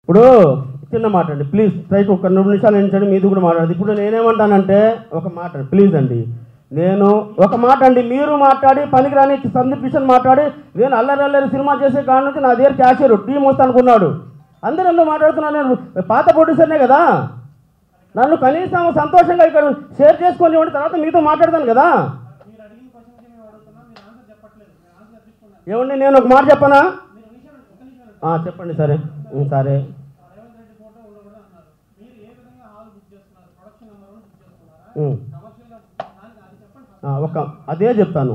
ఇప్పుడు చిన్న మాట అండి, ప్లీజ్ రైట్ ఒక 2 నిమిషాలు ఏంటండి మీది కూడా మాట్లాడదు. ఇప్పుడు నేనేమంటానంటే ఒక మాట ప్లీజ్ అండి, నేను ఒక మాట అండి, మీరు మాట్లాడి పనికిరాని సందీప్ కిషన్ మాట్లాడి నేను అల్లరి సినిమా చేసే కాడ నుంచి నా దగ్గర క్యాషియర్ టీం వస్తా అనుకున్నాడు. అందరూ ఎందుకు మాట్లాడుతున్నాను? నేను పాత ప్రొడ్యూసర్నే కదా, నన్ను కనీసం సంతోషంగా ఇక్కడ షేర్ చేసుకొని తర్వాత మీతో మాట్లాడతాను కదా. ఏమండి నేను ఒక మాట చెప్పనా? చెప్పండి. సరే సరే అదే చెప్తాను.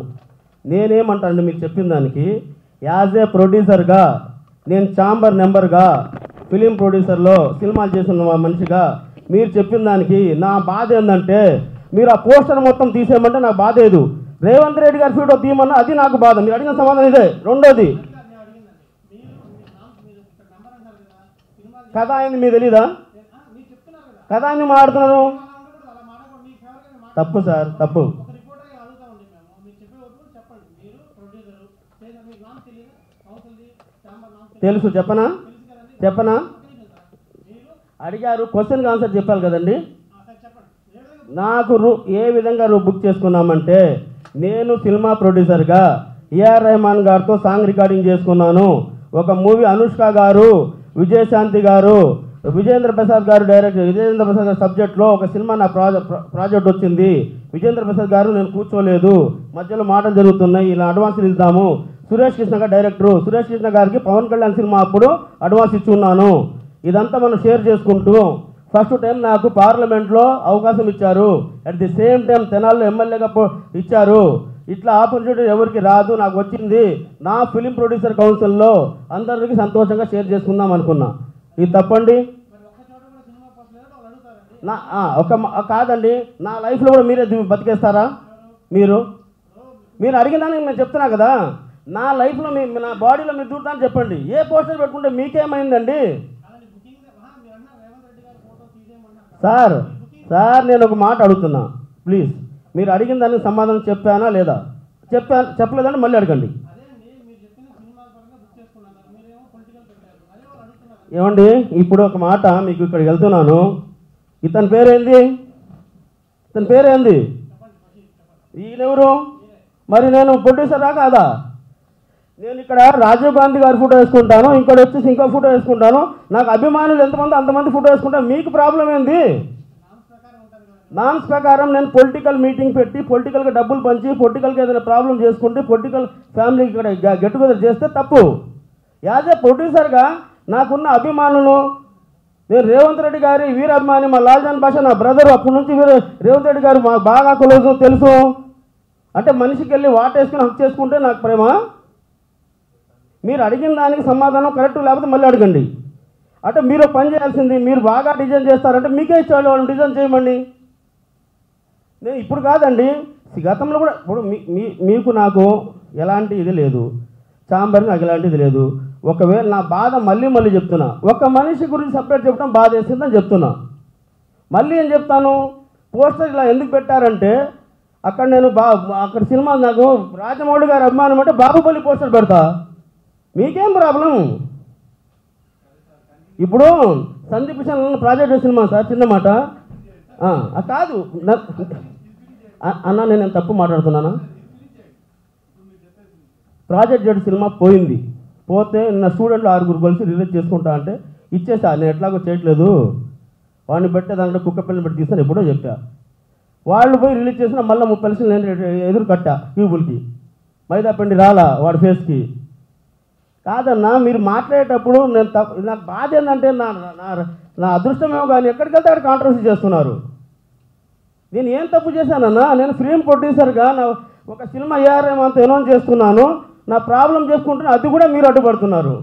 నేనేమంటానండి మీకు చెప్పిన దానికి, యాజ్ ఏ ప్రొడ్యూసర్గా నేను ఛాంబర్ మెంబర్గా ఫిలిం ప్రొడ్యూసర్లో సినిమాలు చేసిన మనిషిగా మీరు చెప్పిన దానికి నా బాధ ఏంటంటే, మీరు ఆ పోస్టర్ మొత్తం తీసేయమంటే నాకు బాధ లేదు. రేవంత్ రెడ్డి గారి ఫోటో తీయమన్నా అది నాకు బాధ. మీరు అడిగిన సమాధానం ఇదే. రెండోది కథ అయింది మీకు తెలీదా? కథ అయింది మాట్లాడుతున్నారు. తప్పు సార్, తప్పు. తెలుసు, చెప్పనా అడిగారు, క్వశ్చన్కి ఆన్సర్ చెప్పాలి కదండి. నాకు ఏ విధంగా బుక్ చేసుకున్నామంటే, నేను సినిమా ప్రొడ్యూసర్గా ఏఆర్ రెహమాన్ గారితో సాంగ్ రికార్డింగ్ చేసుకున్నాను. ఒక మూవీ అనుష్క గారు, విజయశాంతి గారు, విజేంద్ర ప్రసాద్ గారు డైరెక్టర్, విజేంద్ర ప్రసాద్ గారి సబ్జెక్ట్లో ఒక సినిమా నా ప్రాజెక్ట్ వచ్చింది. విజేంద్ర ప్రసాద్ గారు నేను కూర్చోలేదు, మధ్యలో మాటలు జరుగుతున్నాయి, ఇలా అడ్వాన్సులు ఇద్దాము. సురేష్ కృష్ణ గారు డైరెక్టరు, సురేష్ కృష్ణ గారికి పవన్ కళ్యాణ్ సినిమా అప్పుడు అడ్వాన్స్ ఇచ్చున్నాను. ఇదంతా మనం షేర్ చేసుకుంటూ ఫస్ట్ టైం నాకు పార్లమెంట్లో అవకాశం ఇచ్చారు. అట్ ది సేమ్ టైం తెనాల్లో ఎమ్మెల్యేగా ఇచ్చారు. ఇట్లా ఆపర్చునిటీ ఎవరికి రాదు, నాకు వచ్చింది. నా ఫిలిం ప్రొడ్యూసర్ కౌన్సిల్లో అందరికీ సంతోషంగా షేర్ చేసుకుందాం అనుకున్నా. ఇది తప్పండి? కాదండి, నా లైఫ్లో కూడా మీరే బతికేస్తారా? మీరు అడిగిన దానికి నేను చెప్తున్నా కదా, నా లైఫ్లో నా బాడీలో మీరు దూరుతానని చెప్పండి. ఏ పోస్టర్ పెట్టుకుంటే మీకేమైందండి? సార్ నేను ఒక మాట అడుగుతున్నా, ప్లీజ్. మీరు అడిగిన దానికి సమాధానం చెప్పానా లేదా? చెప్పలేదంటే మళ్ళీ అడగండి. ఏమండి ఇప్పుడు ఒక మాట మీకు ఇక్కడికి వెళ్తున్నాను, ఇతని పేరేంది? ఈయనెవరు? మరి నేను ప్రొడ్యూసరా కాదా? నేను ఇక్కడ రాజీవ్ గాంధీ గారి ఫోటో వేసుకుంటాను, ఇంకోటి వచ్చేసి ఇంకో ఫోటో వేసుకుంటాను. నాకు అభిమానులు ఎంతమంది అంతమంది ఫోటో వేసుకుంటాను. మీకు ప్రాబ్లం ఏంది? నామ్స్ ప్రకారం నేను పొలిటికల్ మీటింగ్ పెట్టి పొలిటికల్గా డబ్బులు పంచి పొలిటికల్గా ఏదైనా ప్రాబ్లం చేసుకుంటే పొలిటికల్ ఫ్యామిలీకి ఇక్కడ గెట్ టుగెదర్ చేస్తే తప్పు. యాజ్ ఏ ప్రొడ్యూసర్గా నాకున్న అభిమానులు, నేను రేవంత్ రెడ్డి గారి వీరాభిమాని, మా లాల్జాన్ భాష నా బ్రదర్. అప్పటి నుంచి రేవంత్ రెడ్డి గారు మాకు బాగా క్లోజ్ తెలుసు. అంటే మనిషికి వెళ్ళి వాటేసుకుని హక్ చేసుకుంటే నాకు ప్రేమ. మీరు అడిగిన దానికి సమాధానం కరెక్ట్ లేకపోతే మళ్ళీ అడగండి. అంటే మీరు పని చేయాల్సింది, మీరు బాగా డిజైన్ చేస్తారంటే మీకే ఇచ్చాడు వాళ్ళని డిజైన్ చేయమండి. నేను ఇప్పుడు కాదండి, గతంలో కూడా ఇప్పుడు మీకు నాకు ఎలాంటి ఇది లేదు, ఛాంబర్కి నాకు ఎలాంటిది లేదు. ఒకవేళ నా బాధ మళ్ళీ చెప్తున్నా, ఒక మనిషి గురించి సపరేట్ చెప్పడం బాధ వేసిందని చెప్తున్నా. మళ్ళీ ఏం చెప్తాను, పోస్టర్ ఇలా ఎందుకు పెట్టారంటే అక్కడ నేను అక్కడ సినిమా నాకు రాజమౌళి గారి అభిమానం అంటే బాహుబలి పోస్టర్ పెడతా. మీకేం ప్రాబ్లం? ఇప్పుడు Sandeep Kishan project cinema sir, చిన్న మాట కాదు అన్న, నేను తప్పు మాట్లాడుతున్నానా? ప్రాజెక్ట్ జడ్ సినిమా పోతే నా స్టూడెంట్లు 6 కలిసి రిలీజ్ చేసుకుంటా అంటే ఇచ్చేసా. నేను ఎట్లాగో చేయట్లేదు, వాడిని పెట్టే దాంట్లో కుక్క పిల్లని పెట్టి తీస్తాను ఎప్పుడో చెప్పా. వాళ్ళు పోయి రిలీజ్ చేసిన మళ్ళీ 30 లక్షలు నేను ఎదురు కట్టా క్యూబుల్కి. మైదా పిండి రాలా వాడి ఫేస్కి. కాదన్నా, మీరు మాట్లాడేటప్పుడు నాకు బాధ ఏంటంటే నా అదృష్టమేమో కానీ ఎక్కడికి వెళ్తే అక్కడ కాంట్రవర్సీ చేస్తున్నారు. నేను ఏం తప్పు చేశానన్నా? నేను ఫిలిం ప్రొడ్యూసర్గా ఒక సినిమా ఏఆర్ రెహమాన్తో అనౌన్స్ చేస్తున్నాను, నా ప్రాబ్లం చేసుకుంటున్నా, అది కూడా మీరు అడ్డుపడుతున్నారు.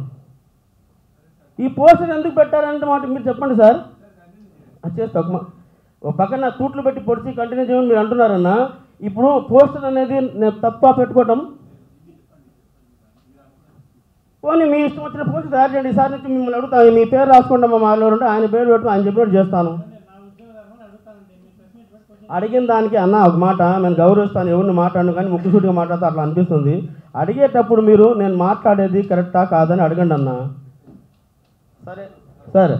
ఈ పోస్టర్ ఎందుకు పెట్టారంటే మాట మీరు చెప్పండి సార్. అది చేస్తా ఒక పక్కన తూట్లు పెట్టి పొడిచి కంటిన్యూ చేయమని మీరు అంటున్నారన్నా. ఇప్పుడు పోస్టర్ అనేది నేను తప్ప పెట్టుకోవటం, పోనీ మీ ఇష్టం వచ్చిన పోస్టర్ తయారు చేయండి. ఈసారి నుంచి మిమ్మల్ని అడుగుతాను, మీ పేరు రాసుకుంటాం, మా వాళ్ళు ఉంటే ఆయన పేరు పెట్టుకుని ఆయన చెప్పినట్టు చేస్తాను. అడిగిన దానికి అన్న ఒక మాట నేను గౌరవిస్తాను, ఎవరిని మాట్లాడను, కానీ ముక్కుసూటిగా మాట్లాడితే అట్లా అనిపిస్తుంది. అడిగేటప్పుడు మీరు నేను మాట్లాడేది కరెక్టా కాదని అడగండి అన్న. సరే సార్